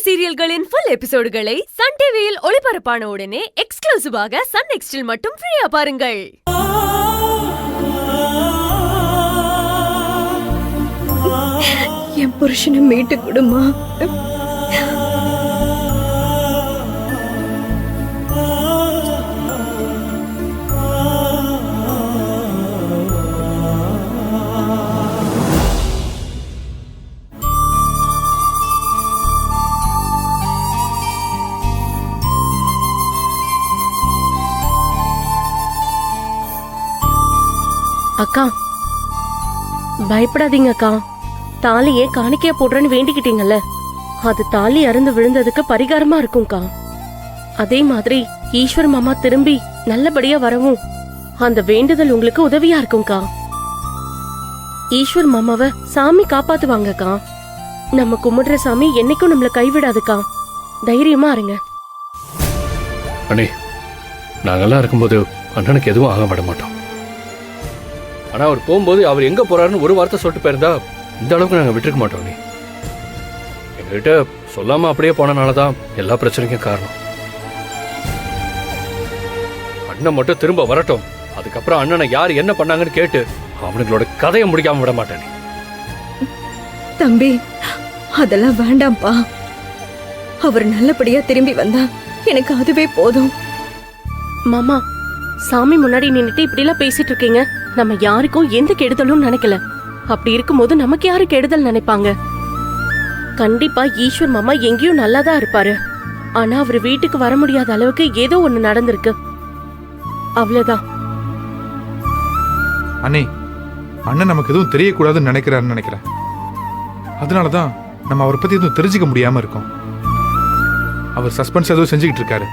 சீரியல்களின் full எபிசோடுகளை Sun டிவியில் ஒளிபரப்பான உடனே எக்ஸ்க்ளூசிவாக சன் நெக்ஸ்டில் மட்டும் ஃப்ரீயா பாருங்கள். என் புருஷனை மீட்டு கொடுமா. அக்கா பயப்படாதீங்க அக்கா. தாலியே காணிக்கையா போடுறேன்னு வேண்டிக்கிட்டீங்கல்ல, அது தாலி அருந்து விழுந்ததுக்கு பரிகாரமா இருக்கும்க்கா. அதே மாதிரி ஈஸ்வர் மாமா திரும்பி நல்லபடியா வரவும் அந்த வேண்டுதல் உங்களுக்கு உதவியா இருக்கும்க்கா. ஈஸ்வர் மாமாவை சாமி காப்பாத்துவாங்கக்கா. நம்ம கும்பிடுற சாமி என்னைக்கும் நம்மள கைவிடாதுக்கா. தைரியமா இருங்க. அண்ணே, நாங்கெல்லாம் இருக்கும்போது அண்ணனுக்கு எதுவும் ஆக விட மாட்டோம். ஆனா அவர் போகும்போது அவர் எங்க போறாருன்னு ஒரு வார்த்தை சொல்லிட்டு போயிருந்தா இந்த அளவுக்கு நாங்க விட்டுருக்க மாட்டோம். நீ எங்ககிட்ட சொல்லாம அப்படியே போனனாலதான் எல்லா பிரச்சனைக்கும் காரணம். அண்ணன் மட்டும் திரும்ப வரட்டும், அதுக்கப்புறம் அண்ணனை யார் என்ன பண்ணாங்கன்னு கேட்டு அவனுங்களோட கதையை முடிக்காம விட மாட்டேன். தம்பி, அதெல்லாம் வேண்டாம்ப்பா. அவர் நல்லபடியா திரும்பி வந்தா எனக்கு அதுவே போதும். மாமா, சாமி முன்னாடி நின்னுட்டு இப்படி எல்லாம் பேசிட்டு இருக்கீங்க. நம்ம யாருக்கும் எந்த கெடுதலும் நினைக்கல. அப்படி இருக்கும்போது நமக்கு யாரு கெடுதல் நினைப்பாங்க? கண்டிப்பா ஈஸ்வர் மாமா எங்கேயும் நல்லாதான் இருப்பாரு. ஆனா அவரு வீட்டுக்கு வர முடியாத அளவுக்கு ஏதோ ஒண்ணு நடந்திருக்கு, அவ்வளவுதான். அண்ணே, அண்ணன் நமக்கு எதுவும் தெரியக்கூடாதுன்னு நினைக்கிறாருன்னு நினைக்கிறேன். அதனாலதான் நம்ம அவரை பத்தி எதுவும் தெரிஞ்சுக்க முடியாம இருக்கோம். அவர் சஸ்பென்ஸ் ஏதோ செஞ்சுக்கிட்டு இருக்காரு.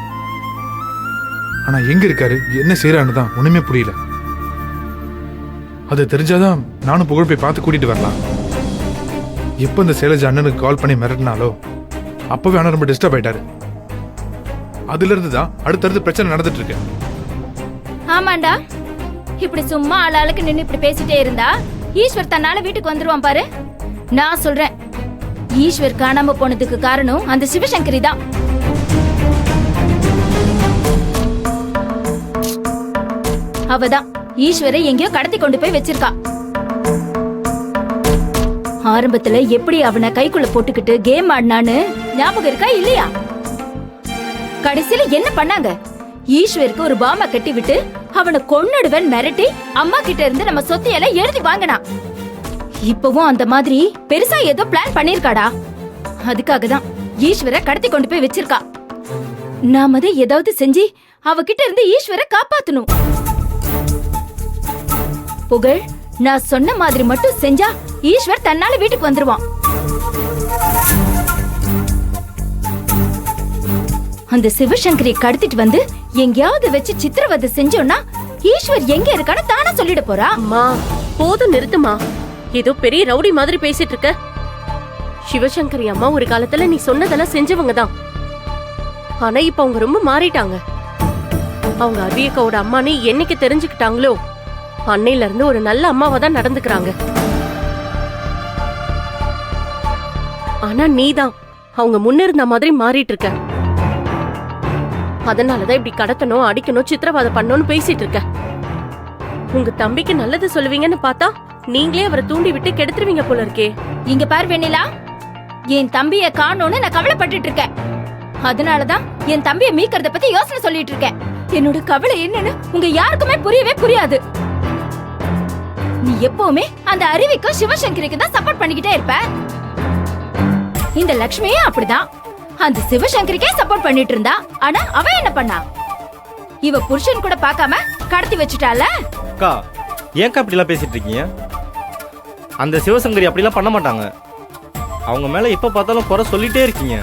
ஆனா எங்க இருக்காரு, என்ன செய்யறான்னு தான் ஒண்ணுமே புரியல. அது தெரிஞ்சாதான் நானும் புகழ் போய் பார்த்து கூட்டிட்டு வரலாம். எப்ப இந்த சைலஜா அண்ணனுக்கு கால் பண்ணி மிரட்டினாலோ அப்பவே அண்ணன் ரொம்ப டிஸ்டர்ப் ஆயிட்டாரு. அதுல இருந்து தான் அடுத்தடுத்து பிரச்சனை நடந்துட்டு இருக்கு. ஆமாண்டா, இப்படி சும்மா ஆளாளுக்கு நின்னு இப்படி பேசிட்டே இருந்தா ஈஸ்வர் தன்னால வீட்டுக்கு வந்துருவான் பாரு. நான் சொல்றேன், ஈஸ்வர் காணாம போனதுக்கு காரணம் அந்த சிவசங்கரி தான். அவதான் ஈஸ்வரை எங்கேயோ கடத்தி கொண்டு போய் வச்சிருக்கா. ஆரம்பத்துல எப்படி அவனை கைக்குள்ள போட்டுக்கிட்டு கேம் ஆடினான்னு ஞாபகம் இருக்கா இல்லையா? கடைசியில என்ன பண்ணாங்க? ஈஸ்வருக்கு ஒரு பாமா கட்டி விட்டு அவனை கொன்னுடுவன் மிரட்டி அம்மா கிட்ட இருந்து நம்ம சொத்தையெல்லாம் எழுதி வாங்கினா. இப்பவும் அந்த மாதிரி பெருசா ஏதோ பிளான் பண்ணிருக்காடா. அதுக்காக தான் ஈஸ்வர கடத்தி கொண்டு போய் வச்சிருக்கா. நாம அதை ஏதாவது செஞ்சு அவகிட்ட இருந்து ஈஸ்வர காப்பாத்தணும். புகழ், நான் சொன்ன மாதிரி மட்டும் செஞ்சா ஈஸ்வர் தன்னால வீட்டுக்கு வந்துருவான். அந்த சிவசங்கரியை கடத்திட்டு வந்து எங்கேயாவது வச்சு சித்திரவதை செஞ்சோம்னா ஈஸ்வர் எங்க இருக்கான்னு தானே சொல்லிட போறா. அம்மா, போதும் நிறுத்துமா. ஏதோ பெரிய ரவுடி மாதிரி பேசிட்டு இருக்க. சிவசங்கரி அம்மா ஒரு காலத்துல நீ சொன்னதெல்லாம் செஞ்சவங்க தான். ஆனா இப்ப அவங்க ரொம்ப மாறிட்டாங்க. அவங்க அபியக்காவோட அம்மானு என்னைக்கு தெரிஞ்சுக்கிட்டாங்களோ அன்னையில இருந்து ஒரு நல்ல அம்மாவா தான் நடந்துக்கிறாங்க. ஆனா நீதான் அவங்க முன்னிருந்த மாதிரி மாறிட்டு இருக்க. அதனாலதான் இப்படி கடத்தணும், அடிக்கணும், சித்திரவதை பண்ணணும்னு பேசிட்டு இருக்க. உங்க தம்பிக்கு நல்லது சொல்லுவீங்கன்னு பார்த்தா நீங்களே அவரை தூண்டி விட்டு கெடுத்துருவீங்க போல இருக்கே. இங்க பாரு வெண்ணிலா, என் தம்பிய காணோன்னு நான் கவலைப்பட்டுட்டு இருக்கேன். அதனாலதான் என் தம்பிய மீக்கிறத பத்தி யோசனை சொல்லிட்டு இருக்கேன். என்னோட கவலை என்னன்னு உங்க யாருக்குமே புரியவே புரியாது. நீ எப்பவுமே அந்த அருவிக்கும் சிவசங்கரிக்கு தான் சப்போர்ட் பண்ணிக்கிட்டே இருப்ப. இந்த லட்சுமியும் அப்படிதான் அந்த சிவசங்கரிக்கே சப்போர்ட் பண்ணிட்டு இருந்தா. ஆனா அவ என்ன பண்ணா? இவ புருஷன் கூட பார்க்காம கடத்தி வச்சுட்டால. அக்கா, ஏன்க்கா அப்படிலாம் பேசிட்டு இருக்கீங்க? அந்த சிவசங்கரி அப்படிலாம் பண்ண மாட்டாங்க. அவங்க மேல எப்ப பார்த்தாலும் குறை சொல்லிட்டே இருக்கீங்க.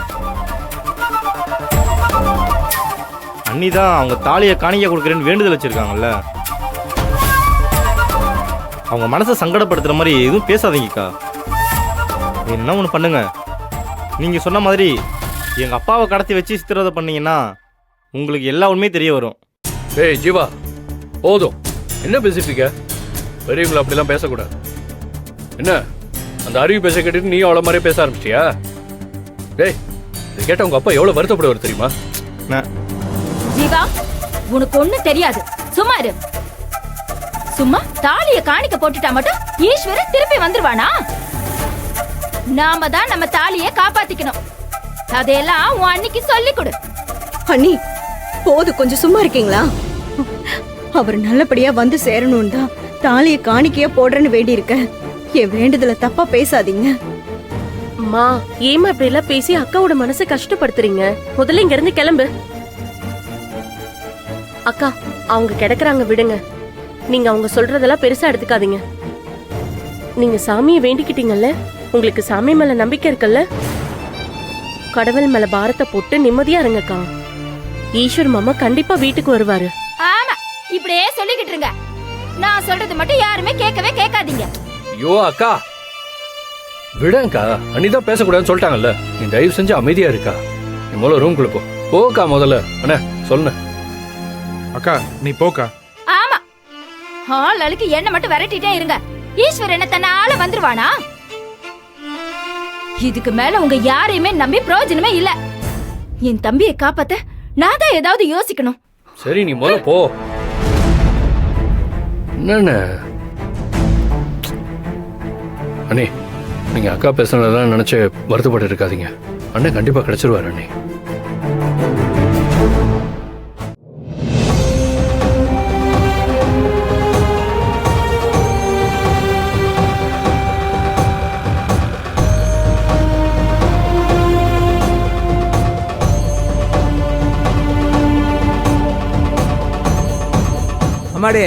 அன்னிதான் அவங்க தாலியை காணிக்க கொடுக்குறேன்னு வேண்டுதல் வச்சிருக்காங்கல்ல. அவங்க மனசை சங்கடப்படுத்துற மாதிரி எதுவும் பேசாதீங்கக்கா. என்ன ஒன்று பண்ணுங்க, நீங்க சொன்ன மாதிரி எங்க அப்பாவை கடத்தி வச்சு சித்திரவதை பண்ணீங்கன்னா உங்களுக்கு எல்லா உண்மையும் தெரிய வரும். ஏய் ஜீவா, போதும். என்ன பேசிட்டு இருக்க? பெரியவங்களை அப்படிலாம் பேசக்கூடாது. என்ன அந்த அறிவு பேச கேட்டுட்டு நீ அவ்வளோ மாதிரியே பேச ஆரம்பிச்சிட்டியா? டேய், இதை கேட்ட உங்க அப்பா எவ்வளவு வருத்தப்படுவார் தெரியுமா? நான் ஜீவா உனக்கு ஒண்ணும் தெரியாது, சும்மா இரு. சும்மா தாலிய காணிக்க போட்டுட்டா மட்டும் ஈஸ்வரன் திருப்பி வந்துருவானா? நாம தான் நம்ம தாலிய காப்பாத்திக்கணும். அதையெல்லாம் உன் அன்னைக்கு சொல்லி கொடு. அண்ணி போது, கொஞ்சம் சும்மா இருக்கீங்களா? அவர் நல்லபடியா வந்து சேரணும் தான் தாலிய காணிக்கையா போடுறேன்னு வேண்டி இருக்க. என் வேண்டுதல தப்பா பேசாதீங்க. மா ஏமா இப்படி எல்லாம் பேசி அக்காவோட மனசை கஷ்டப்படுத்துறீங்க? முதல்ல இங்க இருந்து கிளம்பு. அக்கா அவங்க கிடக்குறாங்க, விடுங்க. நீங்க அவங்க சொல்றதெல்லாம் பெருசா எடுத்துக்காதீங்க. நீங்க சாமியை வேண்டிக்கிட்டீங்கல்ல, உங்களுக்கு சாமி மேல நம்பிக்கை இருக்குல்ல, கடவுள் மேல பாரத்தை போட்டு நிம்மதியா இருங்கக்கா. ஈஸ்வர் மாமா கண்டிப்பா வீட்டுக்கு வருவாரு. ஆமா, இப்படியே சொல்லிக்கிட்டு இருங்க. நான் சொல்றது மட்டும் யாருமே கேட்கவே கேட்காதீங்க. ஐயோ அக்கா, விடங்கா. அண்ணிதான் பேசக்கூடாதுன்னு சொல்லிட்டாங்கல்ல. நீ தயவு செஞ்சு அமைதியா இருக்கா. நீ முதல்ல ரூம்குள்ள போ. போக்கா முதல்ல. அண்ணா சொல்லு. அக்கா நீ போக்கா. ஆமா, ஆள் அழுக்கு என்ன மட்டும் விரட்டிட்டே இருங்க. ஈஸ்வர் என்ன தன்னால வந்துருவானா? இதுக்கு மேல உங்க யாரையுமே நம்பி பிரயோஜனமே இல்ல. என் தம்பியை காப்பாத்த நான் தான் ஏதாவது யோசிக்கணும். சரி நீ முதல்ல போ. என்னண்ணே அண்ணே, நீங்க அக்கா பேசுனதான் நினைச்சு வருத்தப்பட்டு இருக்காதீங்க. அண்ணன் கண்டிப்பா கிடைச்சிருவாரு அண்ணே. அம்மாடி